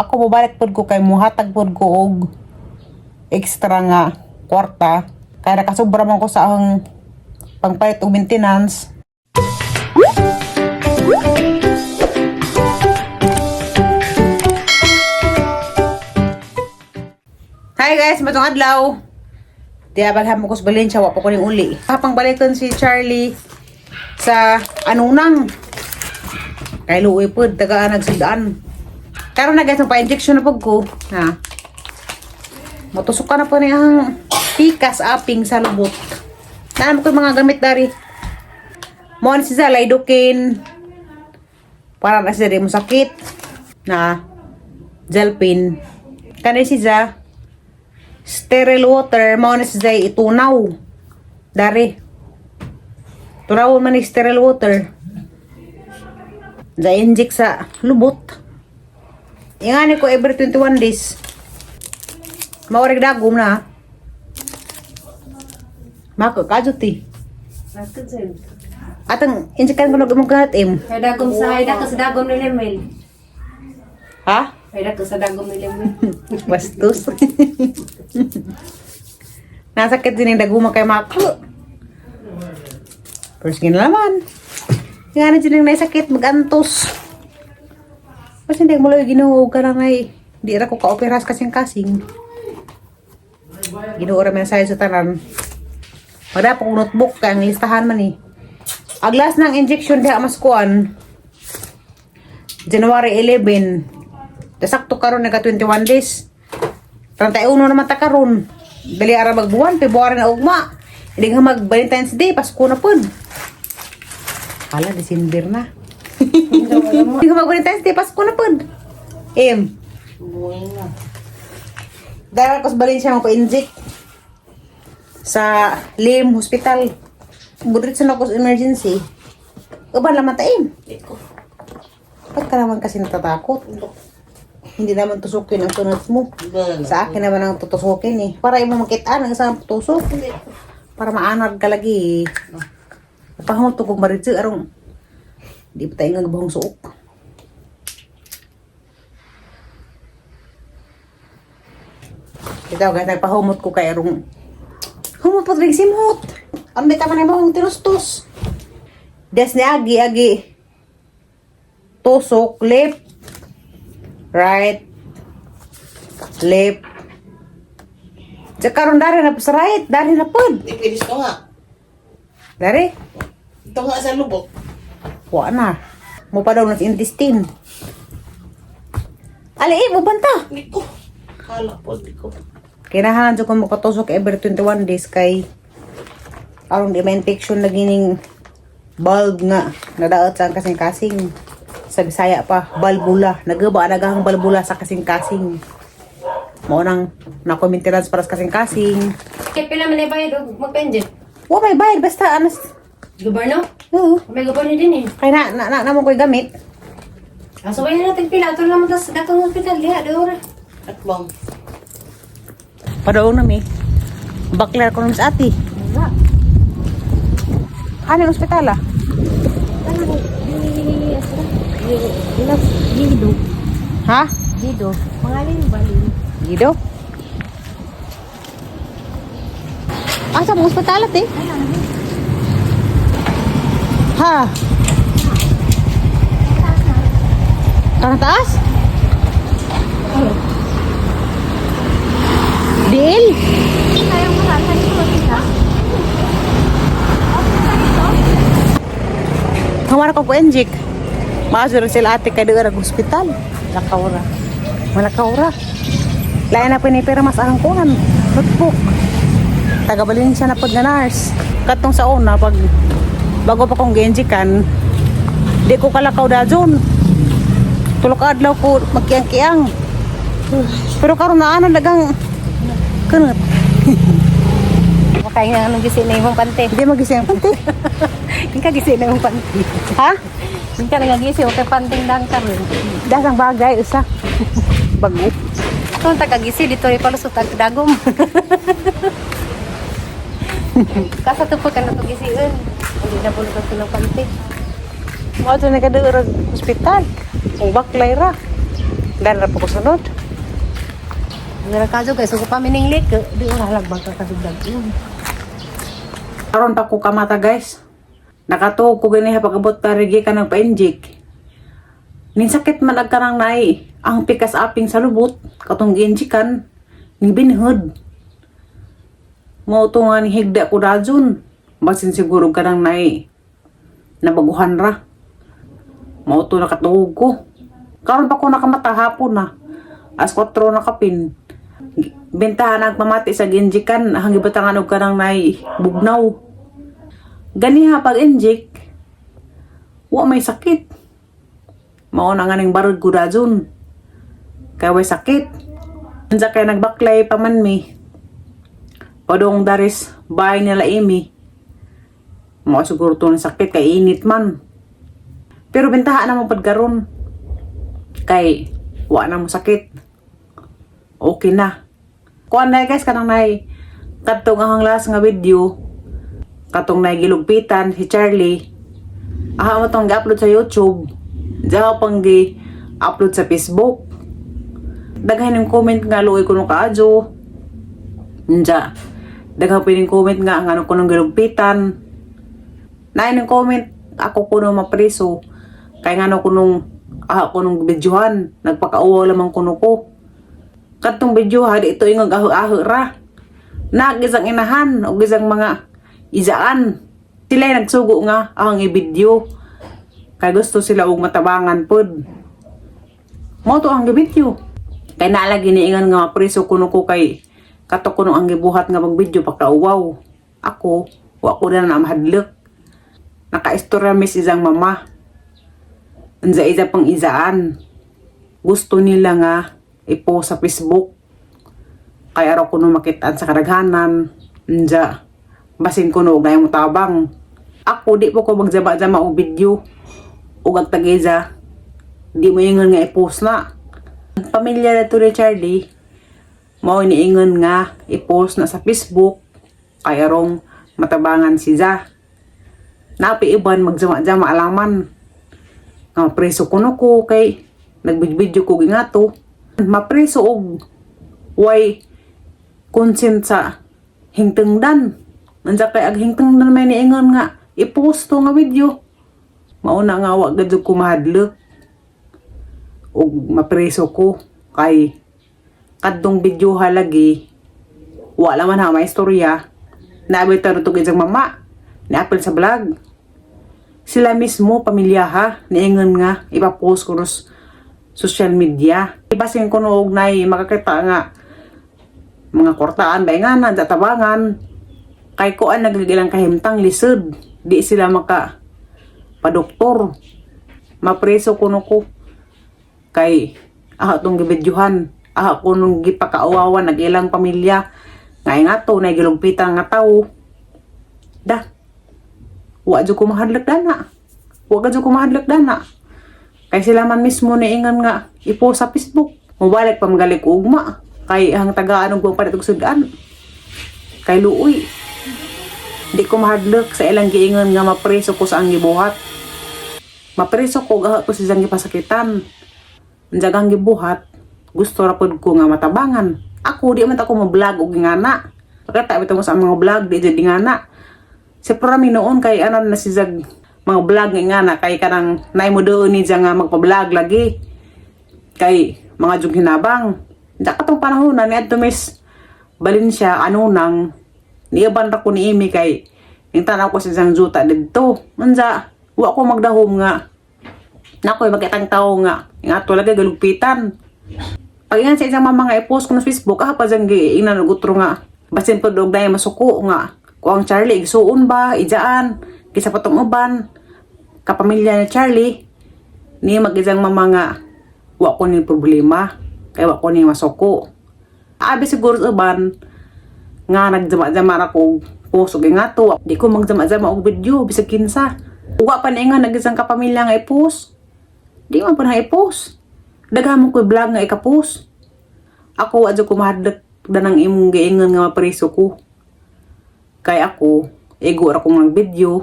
Ako mobalik pod ko kay muhatag pod ko og extra nga kwarta. Kaya nakasubra man ko sa ang pangpalit og maintenance. Hi guys, matong adlaw. Diabaghan mo ko sa Valencia, wa pa ko ning uli. Kapang balikan si Charlie sa anunang. Kay luoy pod tagaan nagsudaan. Karon na guys, pa-injection na pug ko, ha. Motusok na po niyang pikas aping sa lubot. Naan ko yung mga gamit dari. Mo si Zalay dukin. Para na siya di mo sakit na gel pen. Kanay si Za sterile water, mao na siya itunaw. Dari. Turawon man ni sterile water. Za inject sa lubot. Ingani ko every 21 days. Maurag dagom na. Mako kajuti. Atang injekan ko nagumong im. Ay dagom sa dagom ni Lemel. Ha? Ay sa dagom ni Lemel. Bastos. Nasakit din yung daguma kay Mako. Pero sige na naman. Nga na dyan yung naisakit, mag-antos. Kasi hindi mo lang ginuog ka lang ay di ra ko ka-operas kasing-kasing. Ginuog ra man sa tanan. Wala pong notebook kaya ang listahan man eh. Aglas ng injection diha maskuan. January 11. Sakto karon naga 21 days. 31 naman ta karon. Dali ara magbuwan, February na ugma. Hindi nga mag-Valentine's Day, Pasko na pud. Ala, December na. Hindi nga mag-Valentine's Day, Pasko na pud. Buhay na. Dahil ako sa Valencia magpa-inject sa Lim Hospital. Budrit sa ako sa emergency. Uban naman ta, Ba't ka naman kasi natatakot? Hindi naman tusukin ang tunod mo. Sa akin naman ang tutusukin eh. Para imo makitaan ang isang tusok. Para maanag ka lagi. Napahamot to kung maritsi arong di pa tayo nga gabahong suok. Ito guys, nagpahumot ko kay arong humot po rin simot. Ang bita man yung bahong tinustos. Des ni agi tusok, left, right, left. Diyan karon dari na sa right, dari na pod. Ipinis ko nga. Dari? Ito nga sa lubok. Wa na. Mo pa daw na sa intestine. Ali, mo banta. Hindi ko. Kala po, hindi ko. Kinahalan ko magpatusok every 21 days kay aron di ma-infection na gining bulb nga nadaot sa kasing-kasing. Sa Bisaya pa, balbula. Nagaba nagahang balbula sa kasing-kasing. Mao nang na-maintenance para sa kasing-kasing. Kaya pila man bayad magpenjet. Wa may bayad basta anas. Gobyerno? Oo. May gobyerno din eh. Kay na mo ko'y gamit. Aso ba na natin pila? Ito naman tas dakang hospital diha, doon. At bang. Padaon na mi. Baklar ko naman sa ati. Wala. Ano yung ospital ah? Gido. Ha? Gido. Pangalan yung balin. Gido? Asa mo ospital ati? Ha? Karang taas? Deal? Kamara ko po enjik. Maasur sila ate kay doon hospital. Lakawra. Malakawra. Lain na pinipira mas arangkuhan. Notebook. Tagabalin siya na pod nga nurse. Katong sa una pag bago pa kong genjikan, di ko kalakaw dajon. Tulok adlaw ko magkiyang-kiyang. Pero karon na ana dagang kunot. Makain nga nung gisi na yung pante. Hindi magising pante. Hindi ka gisi na yung pante. Ha? Hindi ka nagagisi, okay panting lang ka rin. Dasang bagay usa. Bago. Kung tagagisi, dito rin pala sa dagom. Kasa to po ka na ito gisiin. Hindi na po ito ng pante. Mo to nagadaurag hospital. Ang baklay ra. Dan ra po ko sunod. Nagkadyo guys, so pa mininglik, di ora halagbang kakadugdag yun. Karon pa ko kamata guys. Nakatuog ko gani pag-abot ta rigi ka ng pa-inject. Nin sakit man ag kanang naay ang pikas aping sa lubot katong ginjikan ni binhod. Mao to nga ni higda ko dajon. Basin siguro kanang naay nabaguhan ra. Mao to nakatuog ko. Karon pa ko nakamata hapon na. As 4 na kapin. Bentahan ang mamati sa ginjikan hang gibatangan og kanang naay bugnaw. Ganiha pag inject wa may sakit. Mao na nga ning barod ko dajon. Kaya way sakit. Unsa kay nagbaklay pa man mi. Padong daris bahay nila imi. Mao siguro to ng sakit kay init man. Pero bentahan naman pad karon. Kay wa na mo sakit. Okay na. Kuan na guys kanang nay katong ang last nga video. Katong nay gilugpitan si Charlie. Aha mo tong gi-upload sa YouTube. Diyan pang gi-upload sa Facebook. Daghan yung comment nga luoy ko nung kaadyo. Diyan. Daghan pa yung comment nga ang ano ko nung gilugpitan. Nain yung comment ako ko nung mapreso. Kaya nga ko nung ko nung videohan. Nagpakauwa lamang kuno ko. Katong videohan ito yung aho-aho ra. Nagisang inahan o gisang mga izaan. Sila nagsugo nga ang i-video. Kaya gusto sila og matabangan pod. Mo to ang gibidyo. Kay naalagi niingan nga preso kuno ko kay kato kuno ang gibuhat nga mag-video pagkauwaw. Ako, wa ko na mahadlok. Naka-istorya mis isang mama. Unsa isa pang izaan. Gusto nila nga i-post sa Facebook. Kaya araw kuno makitaan sa kadaghanan. Unsa basin kuno og mo tabang. Ako di po ko magjaba-jama og video. Ug ang tagiza di mo ingon nga i-post na. Ang pamilya na to ni Charlie mao niingon nga i-post na sa Facebook kay arong matabangan si Za. Napi iban magjama-jama alaman nga preso kuno ko kay nagbidyo ko gingato mapreso og way consent sa hingtungdan. Nansa kay ag hingtungdan may niingon nga i-post to nga video. Mauna nga wa gad ko mahadlok og mapreso ko kay kadtong video halagi wala man ha may istorya naabot ta rutog isang mama naapil sa vlog sila mismo pamilya ha niingon nga ipa-post ko sa social media ibasin ko no og nay makakita nga mga kortaan ba nga na tabangan kay kuan nagligilang kahimtang lisod di sila maka pa-doktor. Mapreso kuno ko kay tong gibidyohan. Ko nung gipakaawawan nag-ilang pamilya. Ngay nga to, nagilugpitan nga tao. Da. Wa jud ko mahadlok dana. Wa jud ko mahadlok dana. Kay sila man mismo niingan nga i-post sa Facebook. Mubalik pa magalig ugma. Kay ang tagaan og palit og sudan. Kay luoy. Di ko mahadlok sa ilang giingon nga mapreso ko sa ang gibuhat. Mapreso ko gaha ko sa gipasakitan. Jagang gibuhat, gusto ra pod ko nga matabangan. Ako di man ta ko mo-vlog og ngana. Pagkata bitaw mo sa mga vlog di jud ngana. Si Prami noon kay anan na si Zag mga vlog nga ngana kay kanang nay mo doon ni nga magpa-vlog lagi. Kay mga jug hinabang. Da katong panahon na niadto Miss Valencia ano nang niaban ra ko ni Imi kay ning tanaw ko sa isang juta didto. Unsa wa ko magdahom nga nakoy magitang tao nga talaga galugpitan pag yan sa isang mama nga i-post ko sa Facebook pa dyan inanagutro nga basin po dog na masuko nga kung ang Charlie igsuon ba ijaan kisa patong uban kapamilya ni Charlie ni mag-isang mama nga wa ko ni problema kay wa ko ni masuko abi siguro sa uban nga nagjama-jama ra ko post og nga to di ko magjama-jama og video bisag kinsa uwa pa na nga nag-isang kapamilya nga i-post. Di man pa na i-post. Daghan mo ko vlog nga ika-post. Ako adyo ko mahadlok danang imong giingon nga mapreso ko. Kay ako, ego ra kong video.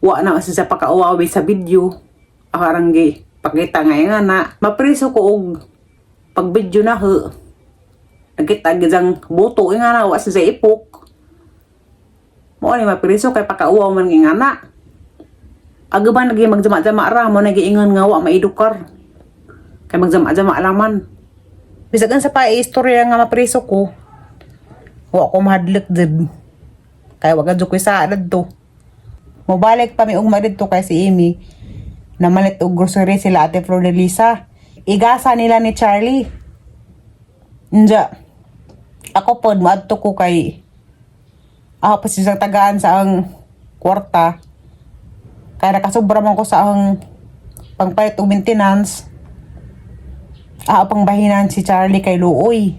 Wa na kasi sa pakauwawi sa video. Akarang Pakita nga na mapriso ko og pag video na he. Nakita gizang buto nga na wa sa ipok. Mo ni mapriso kay pakauwaw man nga na. Aga ba nagi magjama-jama ra mo nagiingon nga wa maidukar. Kay magjama-jama lang man. Bisagan sa istorya nga mapriso ko. Wa ko mahadlok did. Kaya wag adto ko sa adto. Mobalik pa mi ugma didto kay si Amy. Namalit og grocery sila Ate Flor de Lisa. Igasa nila ni Charlie. Nja. Ako pod maadto ko kay ako pa siyang tagaan sa ang kwarta. Kaya nakasobra man ko sa ang pangpayat og maintenance. Pang bahinan si Charlie kay Luoy.